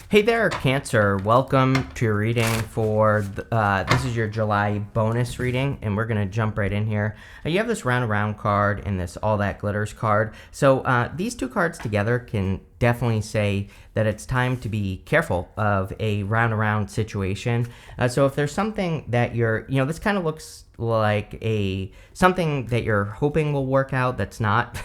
Hey there, Cancer. Welcome to your reading for, this is your July bonus reading, and we're going to jump right in here. You have this round around card and this all that glitters card. So these two cards together can definitely say that it's time to be careful of a round around situation. So if there's something that you're, this kind of looks like something that you're hoping will work out that's not.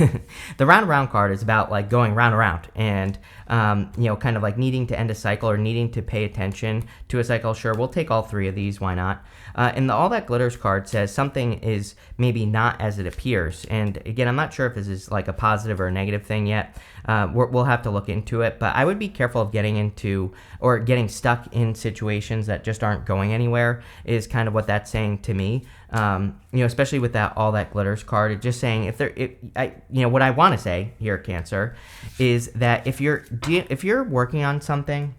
The round around card is about like going round around and kind of like needing to end a cycle or needing to pay attention to a cycle. Sure, we'll take all three of these, why not? And the all that glitters card says something is maybe not as it appears. And again, I'm not sure if this is like a positive or a negative thing yet. We'll have to look into it, but I would be careful of getting into or getting stuck in situations that just aren't going anywhere is kind of what that's saying to me. Especially with that all that glitters card, it's just saying what I want to say here, Cancer, is that if you're working on something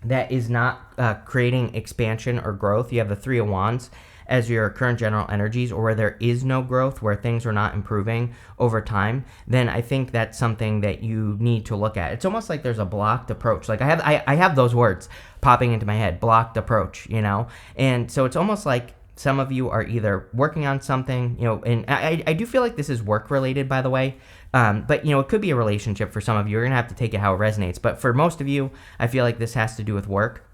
that is not creating expansion or growth, you have the Three of Wands as your current general energies, or where there is no growth, where things are not improving over time, then I think that's something that you need to look at. It's almost like there's a blocked approach. Like I have those words popping into my head, blocked approach, and so it's almost like some of you are either working on something, and I do feel like this is work related, by the way. But it could be a relationship for some of you. You're gonna have to take it how it resonates. But for most of you, I feel like this has to do with work,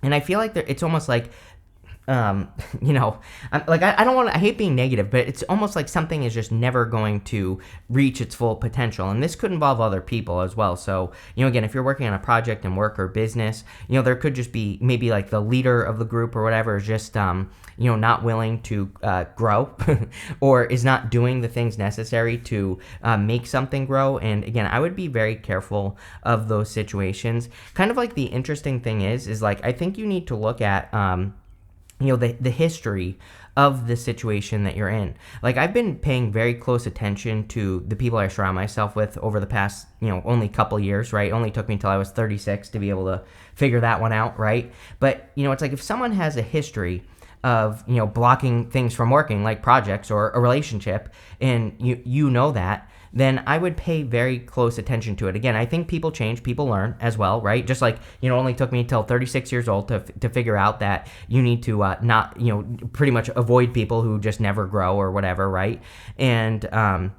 and I feel like it's almost like I hate being negative, but it's almost like something is just never going to reach its full potential. And this could involve other people as well. So, again, if you're working on a project in work or business, there could just be maybe like the leader of the group or whatever is just, not willing to grow or is not doing the things necessary to make something grow. And again, I would be very careful of those situations. Kind of like the interesting thing is like, I think you need to look at, the history of the situation that you're in. Like, I've been paying very close attention to the people I surround myself with over the past, only couple years, right? It only took me until I was 36 to be able to figure that one out, right? But, it's like if someone has a history of, blocking things from working, like projects or a relationship, and you know that, then I would pay very close attention to it. Again, I think people change, people learn as well, right? Just like, it only took me till 36 years old to figure out that you need to not, pretty much avoid people who just never grow or whatever, right? And, I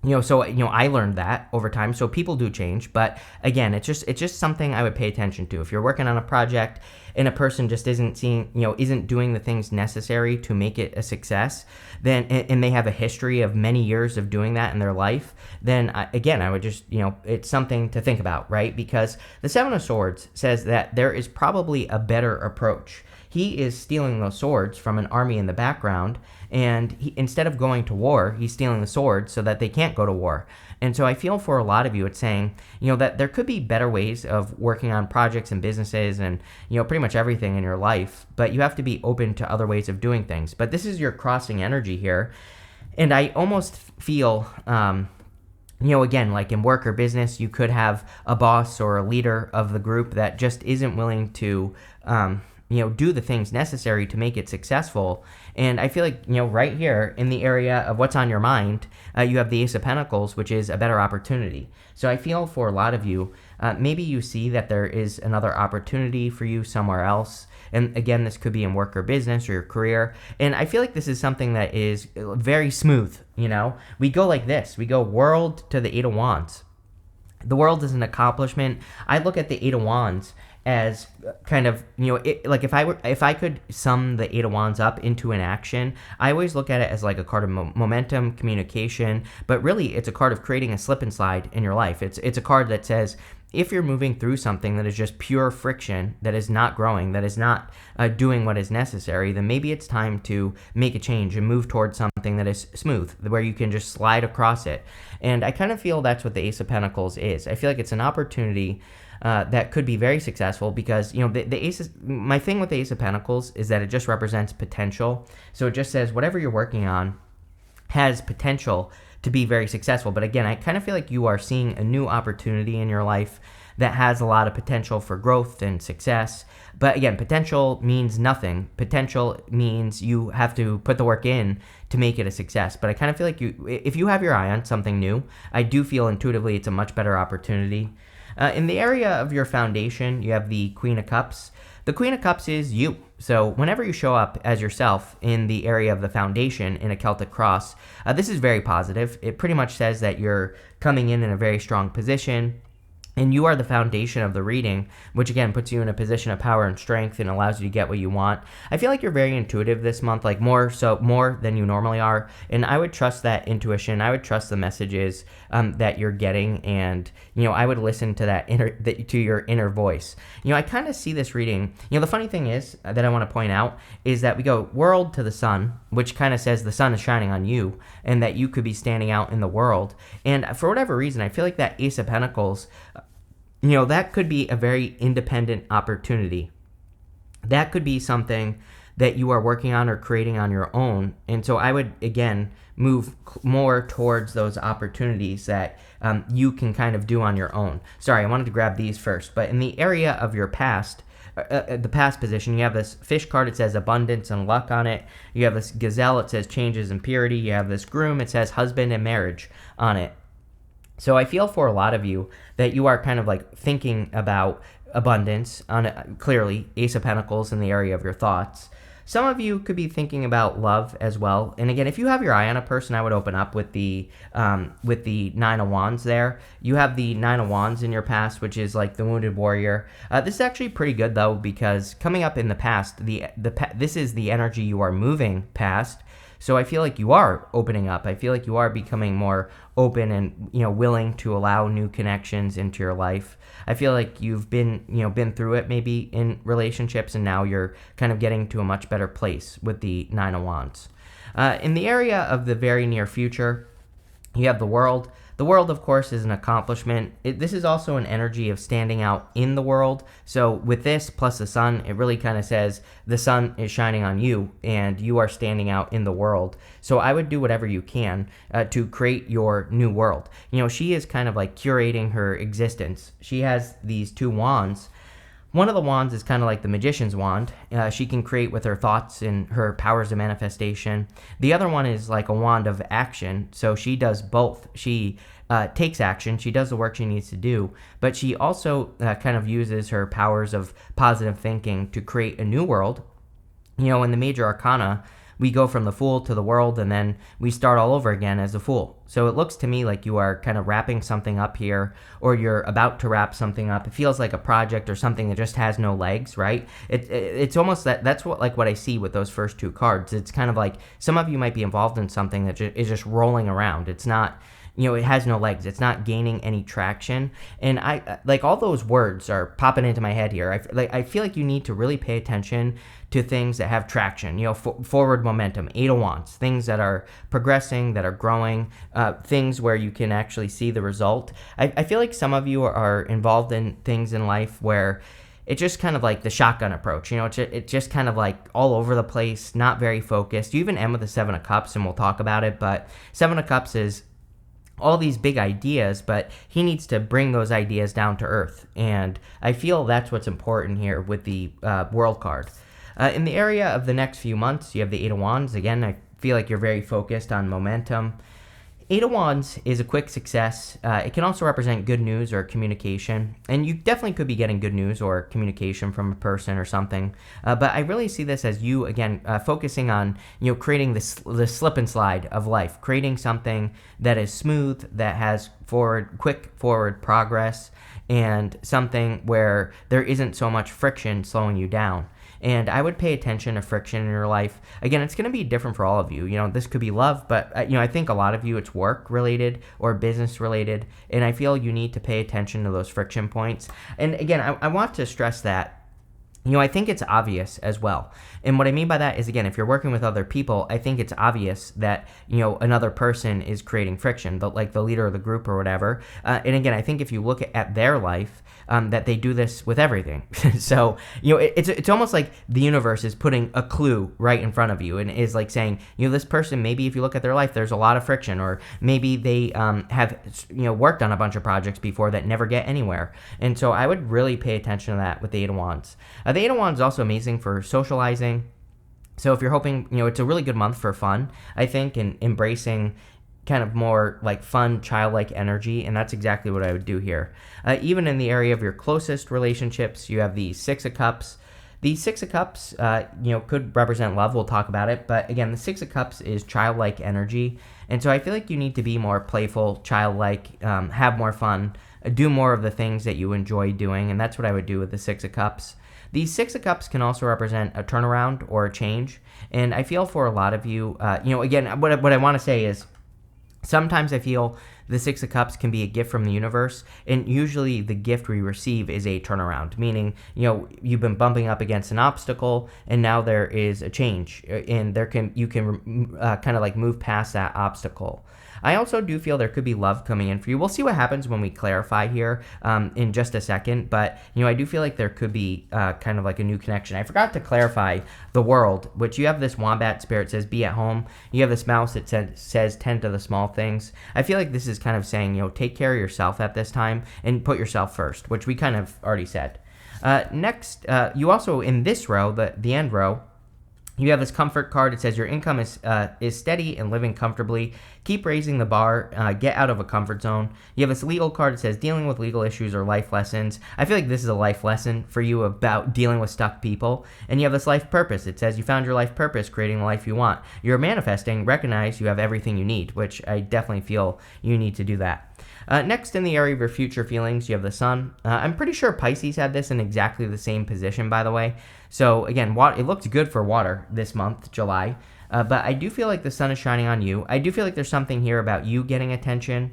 learned that over time. So people do change, but again, it's just something I would pay attention to. If you're working on a project and a person just isn't doing the things necessary to make it a success, then, and they have a history of many years of doing that in their life, then I would just, it's something to think about, right? Because the Seven of Swords says that there is probably a better approach. He is stealing those swords from an army in the background, and instead of going to war, he's stealing the swords so that they can't go to war. And so I feel for a lot of you, it's saying, that there could be better ways of working on projects and businesses and, pretty much everything in your life, but you have to be open to other ways of doing things. But this is your crossing energy here, and I almost feel, again, like in work or business, you could have a boss or a leader of the group that just isn't willing to, do the things necessary to make it successful. And I feel like, right here in the area of what's on your mind, you have the Ace of Pentacles, which is a better opportunity. So I feel for a lot of you, maybe you see that there is another opportunity for you somewhere else. And again, this could be in work or business or your career. And I feel like this is something that is very smooth. We go like this. We go world to the Eight of Wands. The world is an accomplishment. I look at the Eight of Wands as kind of, like if I could sum the Eight of Wands up into an action, I always look at it as like a card of momentum, communication, but really it's a card of creating a slip and slide in your life. It's a card that says, if you're moving through something that is just pure friction, that is not growing, that is not doing what is necessary, then maybe it's time to make a change and move towards something that is smooth, where you can just slide across it. And I kind of feel that's what the Ace of Pentacles is. I feel like it's an opportunity that could be very successful because, the Ace is, my thing with the Ace of Pentacles is that it just represents potential. So it just says whatever you're working on has potential to be very successful. But again, I kind of feel like you are seeing a new opportunity in your life that has a lot of potential for growth and success. But again, potential means nothing. Potential means you have to put the work in to make it a success. But I kind of feel like if you have your eye on something new, I do feel intuitively it's a much better opportunity. In the area of your foundation, you have the Queen of Cups. The Queen of Cups is you. So whenever you show up as yourself in the area of the foundation in a Celtic cross, this is very positive. It pretty much says that you're coming in a very strong position, and you are the foundation of the reading, which again puts you in a position of power and strength and allows you to get what you want. I feel like you're very intuitive this month, like more than you normally are. And I would trust that intuition. I would trust the messages that you're getting, and I would listen to to your inner voice. I kind of see this reading. The funny thing is that I want to point out is that we go world to the sun, which kind of says the sun is shining on you, and that you could be standing out in the world. And for whatever reason, I feel like that Ace of Pentacles, that could be a very independent opportunity. That could be something that you are working on or creating on your own. And so I would, again, move more towards those opportunities that you can kind of do on your own. Sorry, I wanted to grab these first. But in the area of your past, the past position, you have this fish card. It says abundance and luck on it. You have this gazelle. It says changes and purity. You have this groom. It says husband and marriage on it. So I feel for a lot of you that you are kind of like thinking about abundance on clearly Ace of Pentacles in the area of your thoughts. Some of you could be thinking about love as well. And again, if you have your eye on a person, I would open up with the Nine of Wands there. You have the Nine of Wands in your past, which is like the wounded warrior. This is actually pretty good though, because coming up in the past, this is the energy you are moving past. So I feel like you are opening up. I feel like you are becoming more open and willing to allow new connections into your life. I feel like you've been through it maybe in relationships, and now you're kind of getting to a much better place with the Nine of Wands. In the area of the very near future, you have the World. The world, of course, is an accomplishment. This is also an energy of standing out in the world. So with this plus the sun, it really kind of says the sun is shining on you and you are standing out in the world. So I would do whatever you can to create your new world. She is kind of like curating her existence. She has these two wands. One of the wands is kind of like the magician's wand. She can create with her thoughts and her powers of manifestation. The other one is like a wand of action. So she does both. She takes action. She does the work she needs to do. But she also kind of uses her powers of positive thinking to create a new world. In the major arcana, we go from the Fool to the World, and then we start all over again as the Fool. So it looks to me like you are kind of wrapping something up here, or you're about to wrap something up. It feels like a project or something that just has no legs, right? It's almost that's what I see with those first two cards. It's kind of like some of you might be involved in something that is just rolling around. It's not, it has no legs. It's not gaining any traction. And I like all those words are popping into my head here. I feel like you need to really pay attention to things that have traction, forward momentum, Eight of Wands, things that are progressing, that are growing, things where you can actually see the result. I feel like some of you are involved in things in life where it's just kind of like the shotgun approach. It's just kind of like all over the place, not very focused. You even end with the Seven of Cups, and we'll talk about it, but Seven of Cups is all these big ideas, but he needs to bring those ideas down to earth. And I feel that's what's important here with the World card. In the area of the next few months, you have the Eight of Wands. Again, I feel like you're very focused on momentum. Eight of Wands is a quick success. It can also represent good news or communication. And you definitely could be getting good news or communication from a person or something. But I really see this as you, again, focusing on, creating the slip and slide of life. Creating something that is smooth, that has quick forward progress, and something where there isn't so much friction slowing you down. And I would pay attention to friction in your life. Again, it's going to be different for all of you. This could be love, but I think a lot of you it's work related or business related. And I feel you need to pay attention to those friction points. And again, I want to stress that I think it's obvious as well. And what I mean by that is, again, if you're working with other people, I think it's obvious that, another person is creating friction, but like the leader of the group or whatever. And again, I think if you look at their life, that they do this with everything. So, it's almost like the universe is putting a clue right in front of you and is like saying, this person, maybe if you look at their life, there's a lot of friction, or maybe they have, worked on a bunch of projects before that never get anywhere. And so I would really pay attention to that with the Eight of Wands. The Eight of Wands is also amazing for socializing. So if you're hoping, it's a really good month for fun, I think, and embracing kind of more like fun, childlike energy, and that's exactly what I would do here. Even in the area of your closest relationships, you have the Six of Cups. The Six of Cups, could represent love. We'll talk about it, but again, the Six of Cups is childlike energy, and so I feel like you need to be more playful, childlike, have more fun, do more of the things that you enjoy doing, and that's what I would do with the Six of Cups. The Six of Cups can also represent a turnaround or a change, and I feel for a lot of you, again, what I want to say is, sometimes I feel the Six of Cups can be a gift from the universe, and usually the gift we receive is a turnaround, meaning, you've been bumping up against an obstacle, and now there is a change, and you can kind of like move past that obstacle. I also do feel there could be love coming in for you. We'll see what happens when we clarify here in just a second, but I do feel like there could be kind of like a new connection. I forgot to clarify the world, which you have this wombat spirit says be at home. You have this mouse that says tend to the small things. I feel like this is kind of saying, take care of yourself at this time and put yourself first, which we kind of already said. Next, you also, in this row, the end row, you have this comfort card. It says your income is steady and living comfortably. Keep raising the bar. Get out of a comfort zone. You have this legal card. It says dealing with legal issues or life lessons. I feel like this is a life lesson for you about dealing with stuck people. And you have this life purpose. It says you found your life purpose, creating the life you want. You're manifesting. Recognize you have everything you need, which I definitely feel you need to do that. Next, in the area of your future feelings, you have the sun. I'm pretty sure Pisces had this in exactly the same position, by the way. So again, it looked good for water this month, July. But I do feel like the sun is shining on you. I do feel like there's something here about you getting attention,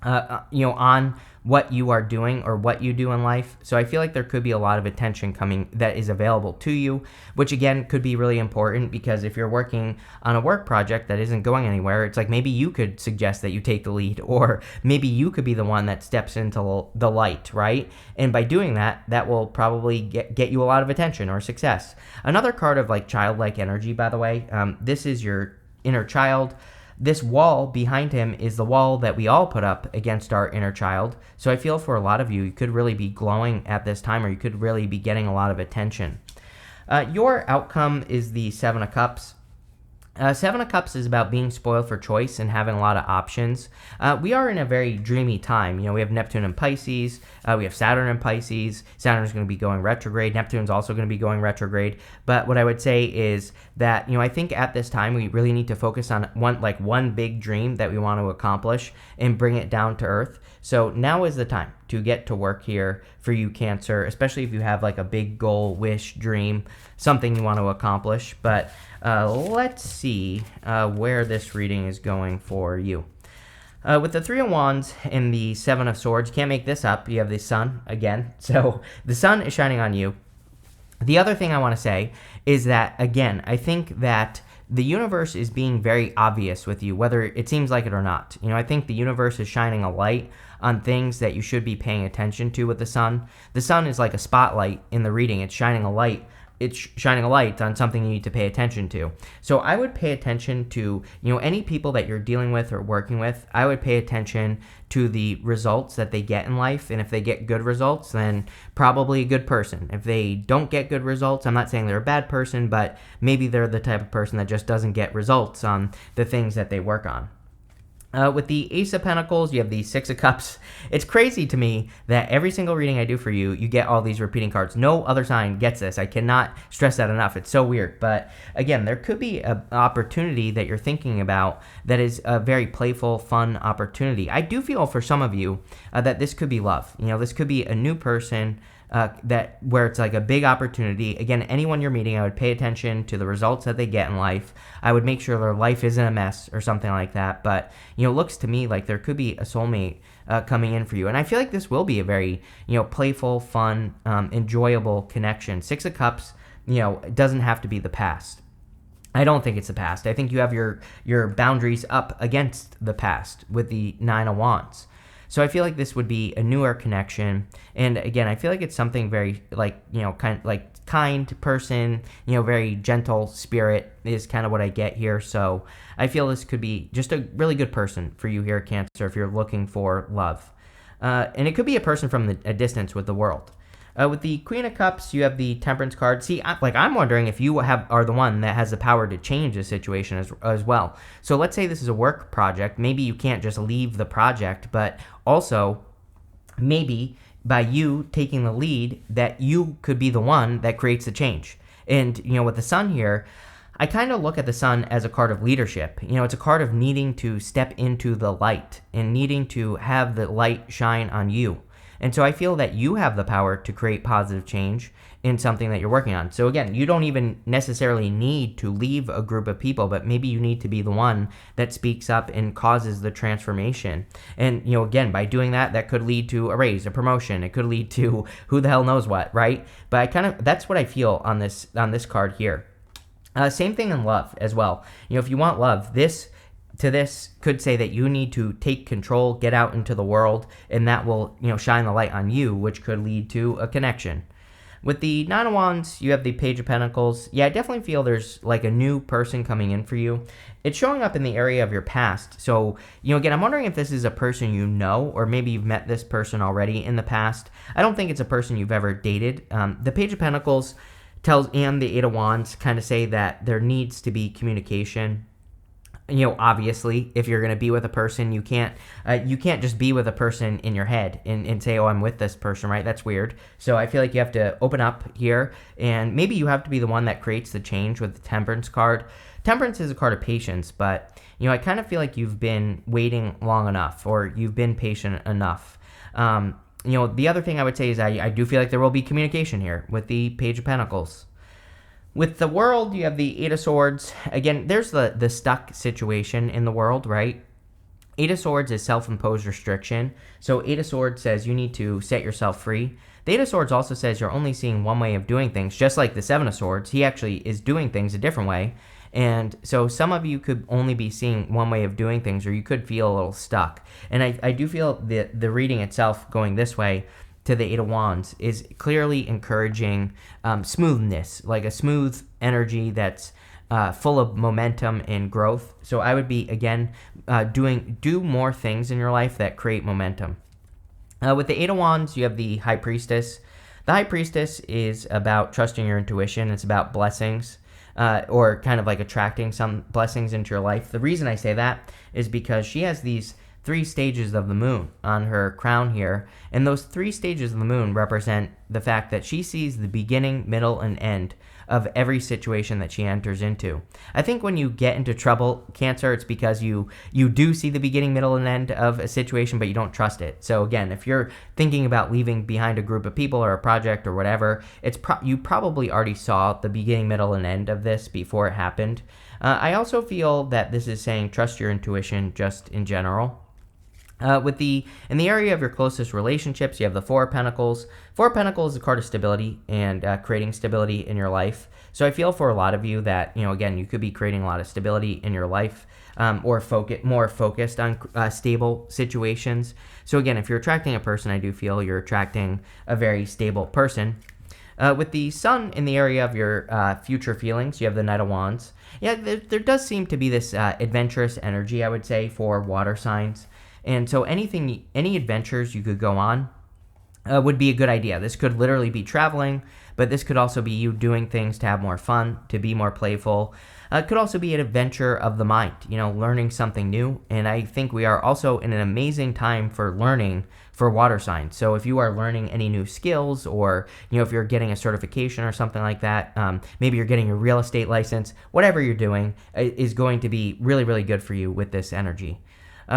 on what you are doing or what you do in life. So I feel like there could be a lot of attention coming that is available to you, which again could be really important, because if you're working on a work project that isn't going anywhere, it's like maybe you could suggest that you take the lead, or maybe you could be the one that steps into the light, right? And by doing that, that will probably get you a lot of attention or success. Another card of like childlike energy, by the way, this is your inner child. This wall behind him is the wall that we all put up against our inner child. So I feel for a lot of you, you could really be glowing at this time, or you could really be getting a lot of attention. Your outcome is the Seven of Cups. Seven of Cups is about being spoiled for choice and having a lot of options. We are in a very dreamy time. We have Neptune in Pisces. We have Saturn in Pisces. Saturn is going to be going retrograde. Neptune's also going to be going retrograde. But what I would say is that, I think at this time we really need to focus on one big dream that we want to accomplish and bring it down to earth. So now is the time to get to work here for you, Cancer, especially if you have like a big goal, wish, dream, something you want to accomplish. But let's see where this reading is going for you. With the Three of Wands and the Seven of Swords, you can't make this up. You have the sun again. So the sun is shining on you. The other thing I want to say is that, again, I think that the universe is being very obvious with you, whether it seems like it or not. I think the universe is shining a light on things that you should be paying attention to with the sun. The sun is like a spotlight in the reading. It's shining a light. It's shining a light on something you need to pay attention to. So I would pay attention to, any people that you're dealing with or working with. I would pay attention to the results that they get in life. And if they get good results, then probably a good person. If they don't get good results, I'm not saying they're a bad person, but maybe they're the type of person that just doesn't get results on the things that they work on. With the Ace of Pentacles, you have the Six of Cups. It's crazy to me that every single reading I do for you, you get all these repeating cards. No other sign gets this. I cannot stress that enough. It's so weird. But again, there could be an opportunity that you're thinking about that is a very playful, fun opportunity. I do feel for some of you that this could be love. This could be a new person where it's like a big opportunity. Again, anyone you're meeting, I would pay attention to the results that they get in life. I would make sure their life isn't a mess or something like that. But, it looks to me like there could be a soulmate coming in for you. And I feel like this will be a very, playful, fun, enjoyable connection. Six of Cups, it doesn't have to be the past. I don't think it's the past. I think you have your boundaries up against the past with the Nine of Wands. So I feel like this would be a newer connection. And again, I feel like it's something very kind person, very gentle spirit is kind of what I get here. So I feel this could be just a really good person for you here, Cancer, if you're looking for love. And it could be a person from a distance with the world. With the Queen of Cups, you have the Temperance card. See, I'm wondering if you are the one that has the power to change the situation as well. So let's say this is a work project. Maybe you can't just leave the project, but also maybe by you taking the lead, that you could be the one that creates the change. And, with the Sun here, I kind of look at the Sun as a card of leadership. It's a card of needing to step into the light and needing to have the light shine on you. And so I feel that you have the power to create positive change in something that you're working on. So again, you don't even necessarily need to leave a group of people, but maybe you need to be the one that speaks up and causes the transformation. And, again, by doing that, that could lead to a raise, a promotion. It could lead to who the hell knows what, right? But that's what I feel on this card here. Same thing in love as well. If you want love, this could say that you need to take control, get out into the world, and that will, shine the light on you, which could lead to a connection. With the Nine of Wands, you have the Page of Pentacles. Yeah, I definitely feel there's like a new person coming in for you. It's showing up in the area of your past. So, again, I'm wondering if this is a person you know, or maybe you've met this person already in the past. I don't think it's a person you've ever dated. The Page of Pentacles and the Eight of Wands kind of say that there needs to be communication. Obviously, if you're going to be with a person, you can't just be with a person in your head and say, oh, I'm with this person, right? That's weird. So I feel like you have to open up here, and maybe you have to be the one that creates the change with the Temperance card. Temperance is a card of patience, but, I kind of feel like you've been waiting long enough, or you've been patient enough. The other thing I would say is I do feel like there will be communication here with the Page of Pentacles. With the World, you have the Eight of Swords. Again, there's the stuck situation in the world, right? Eight of Swords is self-imposed restriction. So Eight of Swords says you need to set yourself free. The Eight of Swords also says you're only seeing one way of doing things, just like the Seven of Swords. He actually is doing things a different way. And so some of you could only be seeing one way of doing things, or you could feel a little stuck. And I do feel the reading itself going this way to the Eight of Wands is clearly encouraging smoothness, like a smooth energy that's full of momentum and growth. So I would be, again, do more things in your life that create momentum. With the Eight of Wands, you have the High Priestess. The High Priestess is about trusting your intuition. It's about blessings, or kind of like attracting some blessings into your life. The reason I say that is because she has these 3 stages of the moon on her crown here, and those 3 stages of the moon represent the fact that she sees the beginning, middle, and end of every situation that she enters into. I think when you get into trouble, Cancer, it's because you do see the beginning, middle, and end of a situation, but you don't trust it. So again, if you're thinking about leaving behind a group of people or a project or whatever, you probably already saw the beginning, middle, and end of this before it happened. I also feel that this is saying trust your intuition just in general. In the area of your closest relationships, you have the Four of Pentacles. Four of Pentacles is a card of stability and creating stability in your life. So I feel for a lot of you that, again, you could be creating a lot of stability in your life, or more focused on stable situations. So again, if you're attracting a person, I do feel you're attracting a very stable person. With the Sun in the area of your future feelings, you have the Knight of Wands. Yeah, there does seem to be this adventurous energy, I would say, for water signs. And so any adventures you could go on would be a good idea. This could literally be traveling, but this could also be you doing things to have more fun, to be more playful. It could also be an adventure of the mind, learning something new. And I think we are also in an amazing time for learning for water signs. So if you are learning any new skills, or, if you're getting a certification or something like that, maybe you're getting a real estate license, whatever you're doing is going to be really, really good for you with this energy.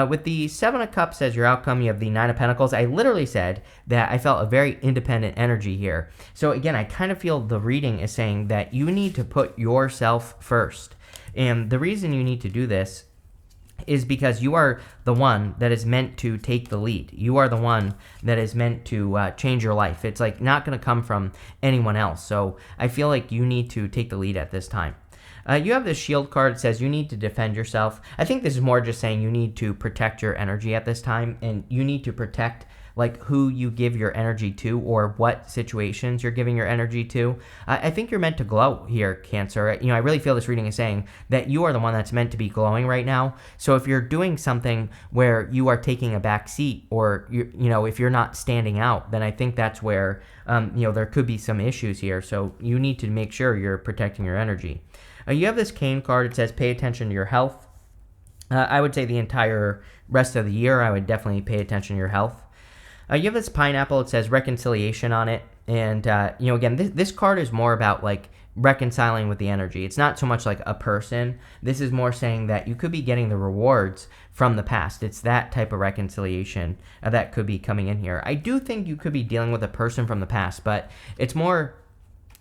With the Seven of Cups as your outcome, you have the Nine of Pentacles. I literally said that I felt a very independent energy here. So again, I kind of feel the reading is saying that you need to put yourself first. And the reason you need to do this is because you are the one that is meant to take the lead. You are the one that is meant to change your life. It's like not going to come from anyone else. So I feel like you need to take the lead at this time. You have this Shield card. It says you need to defend yourself. I think this is more just saying you need to protect your energy at this time, and you need to protect like who you give your energy to or what situations you're giving your energy to. I think you're meant to glow here, Cancer. I really feel this reading is saying that you are the one that's meant to be glowing right now. So if you're doing something where you are taking a back seat, or if you're not standing out, then I think that's where there could be some issues here. So you need to make sure you're protecting your energy. You have this cane card. It says pay attention to your health. I would say the entire rest of the year, I would definitely pay attention to your health. You have this pineapple. It says reconciliation on it. And, again, this card is more about like reconciling with the energy. It's not so much like a person. This is more saying that you could be getting the rewards from the past. It's that type of reconciliation that could be coming in here. I do think you could be dealing with a person from the past, but it's more,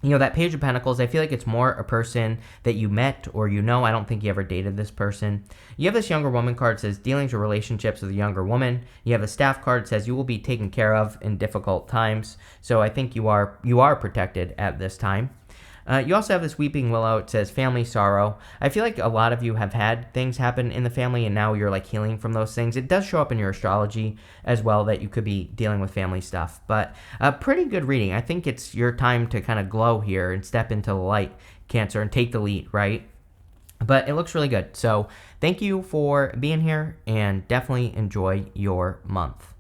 that Page of Pentacles, I feel like it's more a person that you met or I don't think you ever dated this person. You have this younger woman card that says dealings or relationships with a younger woman. You have a staff card that says you will be taken care of in difficult times. So I think you are protected at this time. You also have this Weeping Willow. It says family sorrow. I feel like a lot of you have had things happen in the family and now you're like healing from those things. It does show up in your astrology as well that you could be dealing with family stuff. But a pretty good reading. I think it's your time to kind of glow here and step into the light, Cancer, and take the lead, right? But it looks really good. So thank you for being here and definitely enjoy your month.